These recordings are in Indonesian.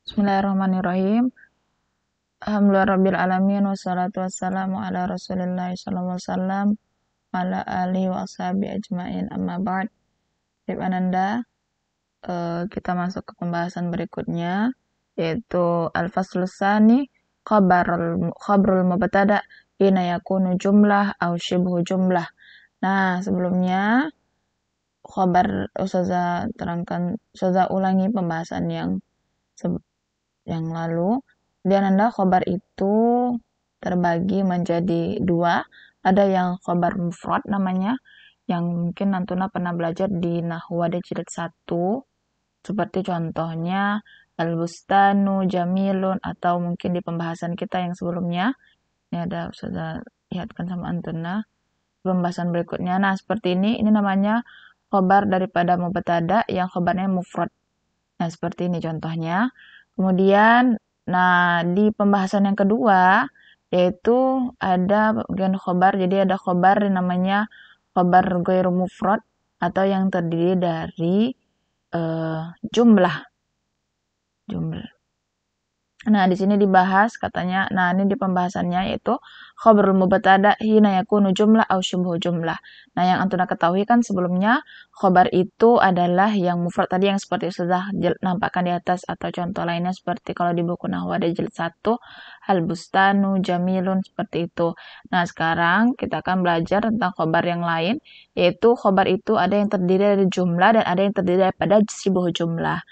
Bismillahirrahmanirrahim. Alhamdulillahirrabbilalamin. Wassalatu wassalamu ala rasulillah sallallahu alaihi wasallam ala alihi wa ashabi ajma'in amma ba'd. Baik Ananda, kita masuk ke pembahasan berikutnya, yaitu al-faslus tsani khabrul mubtada hina yakunu jumlah au shibhu jumlah. Nah, sebelumnya khabar Ustazah ulangi pembahasan yang lalu. Di Ananda khobar itu terbagi menjadi dua. Ada yang khobar mufrad namanya, yang mungkin Antuna pernah belajar di Nahwu jilid 1, seperti contohnya al-bustanu jamilun, atau mungkin di pembahasan kita yang sebelumnya. Ini ada sudah lihatkan sama Antuna pembahasan berikutnya. Nah, seperti ini namanya khobar daripada mubtada yang khobarnya mufrad. Nah, seperti ini contohnya. Kemudian, nah, di pembahasan yang kedua, yaitu ada bagian khobar. Jadi ada khobar yang namanya khobar ghairu mufrad, atau yang terdiri dari jumlah. Nah, di sini dibahas katanya, nah ini di pembahasannya yaitu khabarul mubtada hina yakunu jumlah au syubhu jumlah. Nah, yang Antuna ketahui kan sebelumnya khabar itu adalah yang mufrad tadi yang seperti sudah nampakkan di atas, atau contoh lainnya seperti kalau di buku Nahwu ada jilid 1, al-bustanu jamilun, seperti itu. Nah, sekarang kita akan belajar tentang khabar yang lain, yaitu khabar itu ada yang terdiri dari jumlah dan ada yang terdiri daripada syubhu jumlah.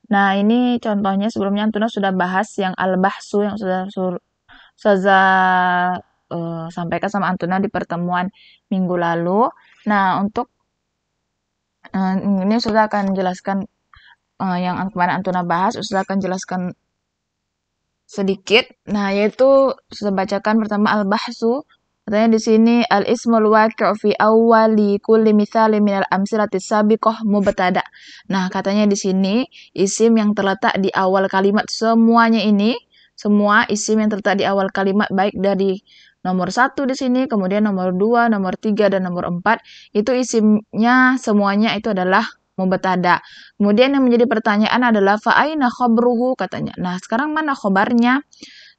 Nah, ini contohnya sebelumnya Antuna sudah bahas yang al-bahsu yang sudah sampaikan sama Antuna di pertemuan minggu lalu. Nah, untuk ini sudah akan jelaskan yang kemarin Antuna bahas, sudah akan jelaskan sedikit. Nah, yaitu sudah bacakan pertama al-bahsu. Katanya di sini al-ismul waqi'u fi awwali kulli mithali minal amsilati sabiqah mubtada. Nah, katanya di sini isim yang terletak di awal kalimat semuanya ini, semua isim yang terletak di awal kalimat baik dari nomor 1 di sini, kemudian nomor 2, nomor 3 dan nomor 4, itu isimnya semuanya itu adalah mubtada. Kemudian yang menjadi pertanyaan adalah fa aina khabruhu katanya. Nah, sekarang mana khobarnya?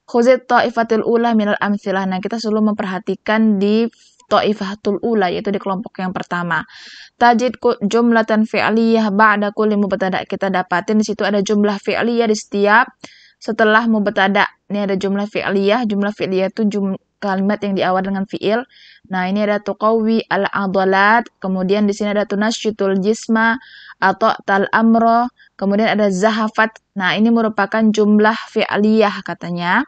Khuzit ta'ifatul ula minal amsilah. Nah, kita selalu memperhatikan di ta'ifatul ula, yaitu di kelompok yang pertama. Tajid jumlatan fi'liyah ba'da kulli mubtada. Kita dapatin di situ ada jumlah fi'liyah di setiap setelah mubtada. Ini ada jumlah fi'liyah. Jumlah fi'liyah itu kalimat yang diawal dengan fi'il. Nah, ini ada tuqawi al-adalat. Kemudian di sini ada tunasyitul jisma atau tal amro. Kemudian ada zahafat. Nah, ini merupakan jumlah fi'liyah katanya.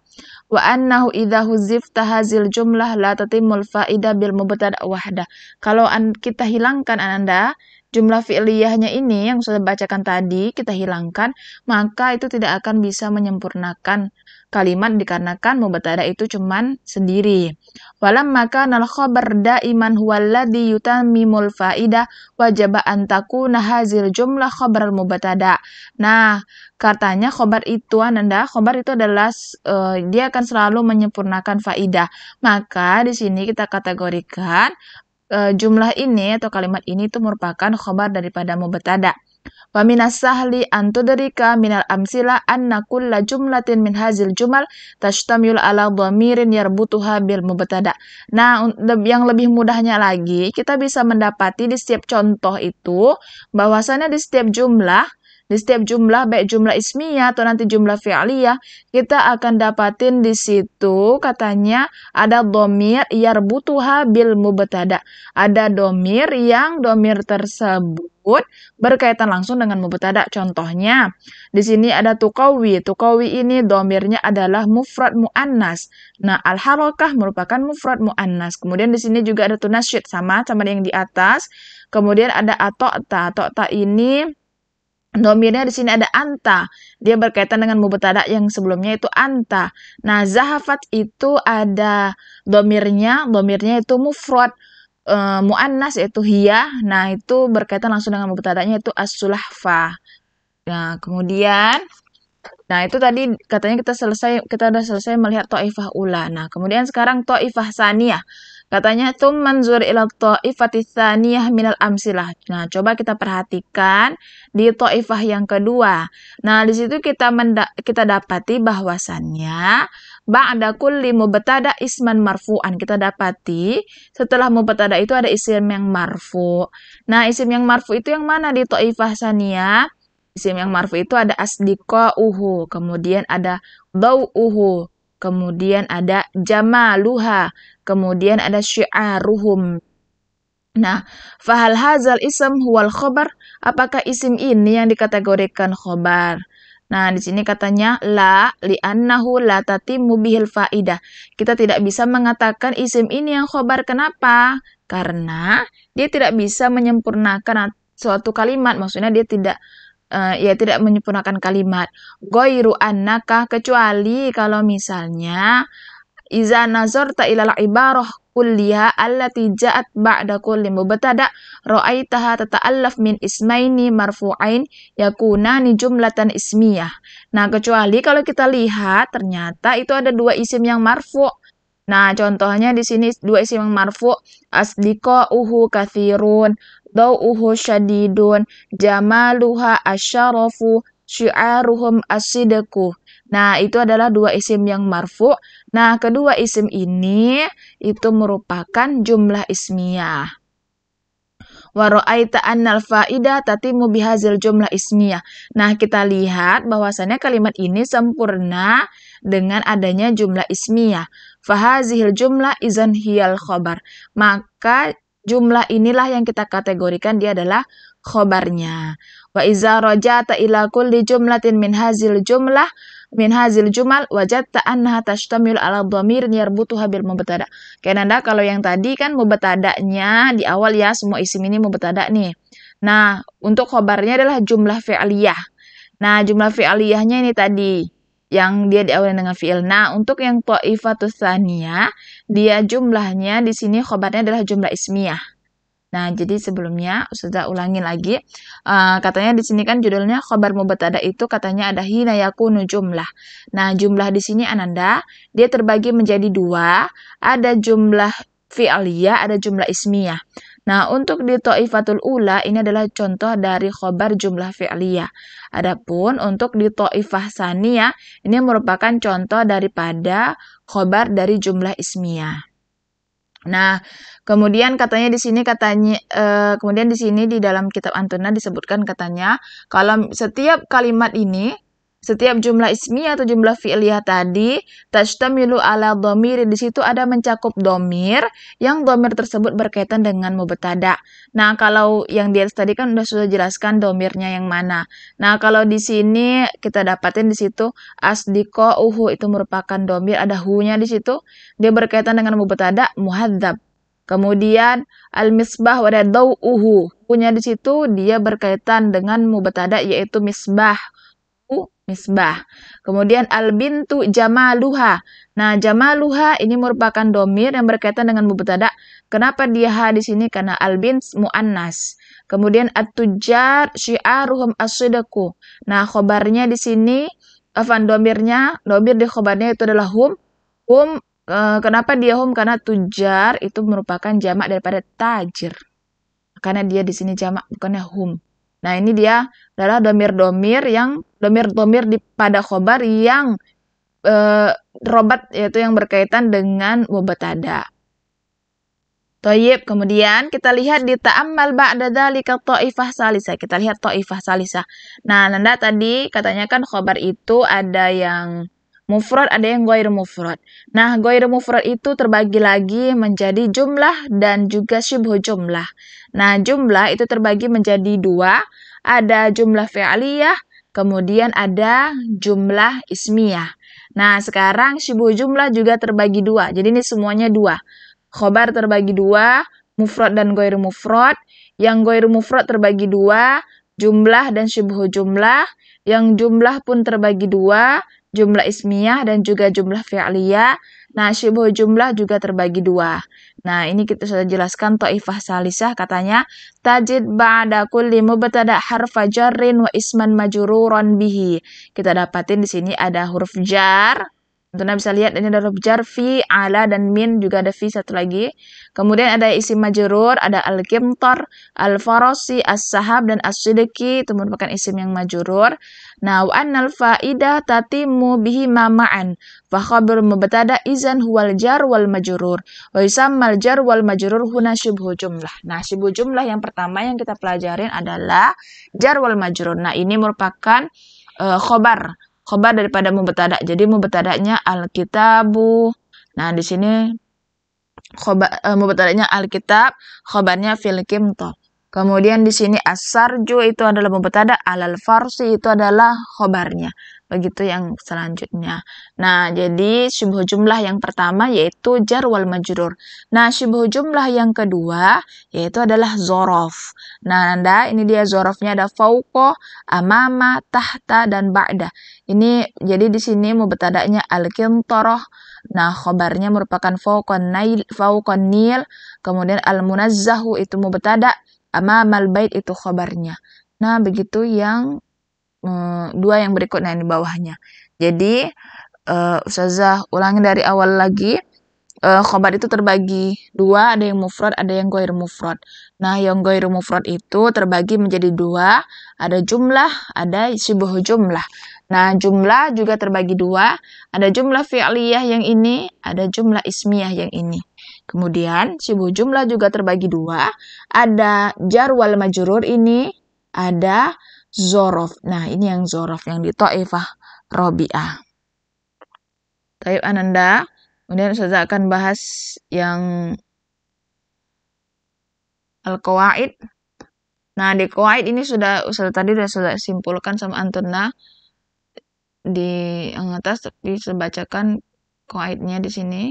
Wa annahu idza huzifta hazil jumlah la tatimul fa'idah bil mubtada wahdah. Kalau kita hilangkan Anda jumlah fi'liyahnya ini yang sudah bacakan tadi, kita hilangkan, maka itu tidak akan bisa menyempurnakan kalimat dikarenakan mubtada itu cuman sendiri. Walam maka nal khabar daiman huwallazi yutammimul faidah wajaba an takuna hazil jumlah khabar mubtada. Nah, katanya khobar itu Ananda, khobar itu adalah dia akan selalu menyempurnakan faidah. Maka di sini kita kategorikan jumlah ini atau kalimat ini itu merupakan khobar daripada mubtada. Wa minas sahli an tudrika minal amsila anna kulla jumlatin min hazil jumal tashtamilu ala dhamirin yarbutuha bil mubtada. Nah, yang lebih mudahnya lagi, kita bisa mendapati di setiap contoh itu bahwasannya di setiap jumlah baik jumlah ismiyah atau nanti jumlah fi'liyah, kita akan dapatin di situ katanya ada dhamir yarbutuha bil mubtada. Ada dhamir yang dhamir tersebut berkaitan langsung dengan mubtada. Contohnya, di sini ada tuqawi. Tuqawi ini dhamirnya adalah mufrad muannas. Nah, al-harakah merupakan mufrad muannas. Kemudian di sini juga ada tunasyid sama yang di atas. Kemudian ada ata'ta. Ata'ta ini domirnya di sini ada anta. Dia berkaitan dengan mubtada yang sebelumnya itu anta. Nah, zahafat itu ada domirnya itu mufrad muannas yaitu hiya. Nah, itu berkaitan langsung dengan mubtadanya itu as-sulahfa. Nah, kemudian itu tadi katanya kita udah selesai melihat taifah ula. Nah, kemudian sekarang taifah saniyah. Katanya manzur ila ta'ifati tsaniyah minal amsilah. Nah, coba kita perhatikan di ta'ifah yang kedua. Nah, di situ kita dapati bahwasannya ba'da kulli mubtada isman marfu'an. Kita dapati setelah mubtada itu ada isim yang marfu. Nah, isim yang marfu itu yang mana di ta'ifah tsaniyah? Isim yang marfu itu ada asdiqa'uhu, kemudian ada daw'uhu, kemudian ada jamaluha, kemudian ada syi'aruhum. Nah, fahal hazal ism huwal khobar? Apakah isim ini yang dikategorikan khobar? Nah, di sini katanya la li'annahu la tatimmu bihil faidah. Kita tidak bisa mengatakan isim ini yang khobar. Kenapa? Karena dia tidak bisa menyempurnakan suatu kalimat. Maksudnya dia tidak tidak menyempurnakan kalimat. Ghairu annaka, kecuali kalau misalnya iza nazarta ilal ibarah kulliha allati ja'at ba'da kulli mubtada ra'aitaha tata'allaf min ismaini marfu'ain yakunani jumlatan ismiyah. Nah, kecuali kalau kita lihat ternyata itu ada dua isim yang marfu'. Nah, contohnya di sini dua isim yang marfu', asdiqa'uhu kathirun, daw'uhu syadidun, jamaluha asyarafu, syi'aruhum asidku. Nah, itu adalah dua isim yang marfu'. Nah, kedua isim ini itu merupakan jumlah ismiyah. Wa ra'aita annal faida tatimu bihazil jumlah ismiyah. Nah, kita lihat bahwasannya kalimat ini sempurna dengan adanya jumlah ismiyah. Fahazihil jumlah izan hiyal khobar. Maka jumlah inilah yang kita kategorikan dia adalah khobarnya. Wa iza rajata ila kulli jumlatin min hazil jumal wajadta annaha tastamil ala dhamir yarbutuha bil mubtada. Karena kalau yang tadi kan mubtada'nya di awal ya, semua isim ini mubtada nih. Nah, untuk khobarnya adalah jumlah fi'liyah. Nah, jumlah fi'liyahnya ini tadi yang dia diawali dengan fi'il. Nah, untuk yang ta'ifatus tsaniyah, dia jumlahnya di sini khobarnya adalah jumlah ismiyah. Nah, jadi sebelumnya Ustazah ulangi lagi. Katanya di sini kan judulnya khobar mubtada itu katanya ada hina yakunu jumlah. Nah, jumlah di sini Ananda, dia terbagi menjadi dua. Ada jumlah fi'liyah, ada jumlah ismiyah. Nah, untuk di ta'ifatul ula ini adalah contoh dari khobar jumlah fi'liyah. Adapun untuk di ta'ifah tsaniyah ini merupakan contoh daripada khobar dari jumlah ismiyah. Nah, kemudian kemudian di sini di dalam kitab Antuna disebutkan katanya kalau setiap kalimat ini, setiap jumlah ismiyah atau jumlah fi'liyah tadi tashtamilu ala dhamir, di situ ada mencakup dhamir yang dhamir tersebut berkaitan dengan mubtada. Nah, kalau yang di atas tadi kan sudah jelaskan dhamirnya yang mana. Nah, kalau di sini kita dapatin di situ asdiqa'uhu itu merupakan dhamir, ada hu-nya di situ. Dia berkaitan dengan mubtada muhadzab. Kemudian al-misbah wa daw'uhu. Hu-nya di situ dia berkaitan dengan mubtada yaitu misbah. Misbah. Kemudian al-bintu jamaluha. Nah, jamaluha ini merupakan dhamir yang berkaitan dengan mubtada. Kenapa dia ha di sini? Karena al-bint muannas. Kemudian at-tujjar syi'aruhum as-sidqu. Nah, khobarnya di sini dhamir di khobarnya itu adalah hum. Kenapa dia hum? Karena tujjar itu merupakan jamak daripada tajir. Karena dia di sini jamak bukannya hum. Nah, ini dia adalah domir-domir pada khobar yang robat, yaitu yang berkaitan dengan mubtada. Thayyib, kemudian kita lihat di ta'ammal ba'da dzalika ta'ifah salisah. Kita lihat ta'ifah salisah. Nah, Nanda tadi katanya kan khobar itu ada yang mufrad, ada yang ghairu mufrad. Nah, ghairu mufrad itu terbagi lagi menjadi jumlah dan juga syibhu jumlah. Nah, jumlah itu terbagi menjadi dua. Ada jumlah fi'liyah, kemudian ada jumlah ismiyah. Nah, sekarang syibhu jumlah juga terbagi dua. Jadi ini semuanya dua. Khobar terbagi dua, mufrad dan ghairu mufrad. Yang ghairu mufrad terbagi dua, jumlah dan syibhu jumlah. Yang jumlah pun terbagi dua, jumlah ismiyah dan juga jumlah fi'liyah. Nah, syibhu jumlah juga terbagi dua. Nah, ini kita sudah jelaskan ta'ifah salisah katanya tajid ba'da kulli mubtada harfa jarrin wa isman majruran bihi. Kita dapatin di sini ada huruf jar, Tentunya bisa lihat ini ada huruf jar, fi, ala, dan min, juga ada fi satu lagi. Kemudian ada isim majrur, ada al-qimtar, al-farasi, as-sahab, dan as-sidiki, itu merupakan isim yang majrur. Nah, wa annal fa'idah tatimu bihi ma'an. Fa khabar mubtada izan huwal jar wal majrur. Wa yusammal jar wal majrur huna syibhu jumlah. Nah, syibhu jumlah yang pertama yang kita pelajarin adalah jar wal majrur. Nah, ini merupakan khobar daripada mubtada. Jadi mubtadanya alkitabu. Nah, di sini mubtadanya alkitab, khobarnya fil qimtar. Kemudian di sini as-sarju itu adalah mubtada, alal farsi itu adalah khobarnya. Begitu yang selanjutnya. Nah, jadi syibhu jumlah yang pertama yaitu jar wal majrur. Nah, syibhu jumlah yang kedua yaitu adalah zorof. Nah, Nanda, ini dia zorofnya ada fauqa, amama, tahta, dan ba'da. Ini jadi di sini mubtadanya al-qintarah. Nah, khobarnya merupakan fauqan nil, kemudian al-munazzahu itu mubtada, amamal bait itu khobarnya. Nah, begitu yang dua yang berikutnya di bawahnya. Jadi Ustazah ulangi dari awal lagi. Khobar itu terbagi dua, ada yang mufrad, ada yang ghair mufrad. Nah, yang ghair mufrad itu terbagi menjadi dua, ada jumlah, ada syibhu jumlah. Nah, jumlah juga terbagi dua, ada jumlah fi'liyah yang ini, ada jumlah ismiyah yang ini. Kemudian, syibhu jumlah juga terbagi dua, ada jar wal majrur ini, ada zorof. Nah, ini yang zorof yang di Ta'ifah Rabi'ah. Taib Ananda. Kemudian Ustazah akan bahas yang al-qawaid. Nah, di qawaid ini Ustazah tadi sudah simpulkan sama Antuna di yang atas, tapi saya bacakan qawaidnya di sini.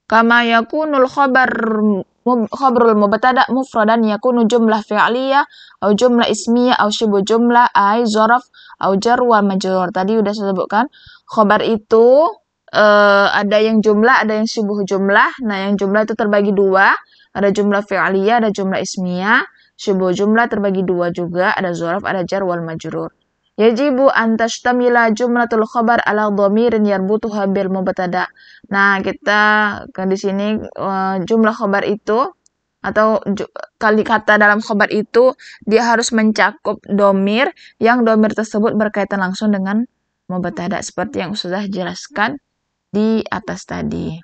Kama yakunul khabarul mubtada mufradan yakunu jumlah fi'liyah atau jumlah ismiyah atau syibhu jumlah ay zaraf atau jar wal majrur. Tadi udah saya sebutkan khabar itu ada yang jumlah, ada yang syibhu jumlah. Nah, yang jumlah itu terbagi dua, ada jumlah fi'liyah, ada jumlah ismiyah. Syibhu jumlah terbagi dua juga, ada zaraf, ada jar wal majrur. Yajibu an tashtamila jumlatul khabar ala dhamirin yarbutuha bil mubtada. Nah, kita di sini jumlah khabar itu atau kali kata dalam khabar itu dia harus mencakup dhamir yang dhamir tersebut berkaitan langsung dengan mubtada seperti yang sudah jelaskan di atas tadi.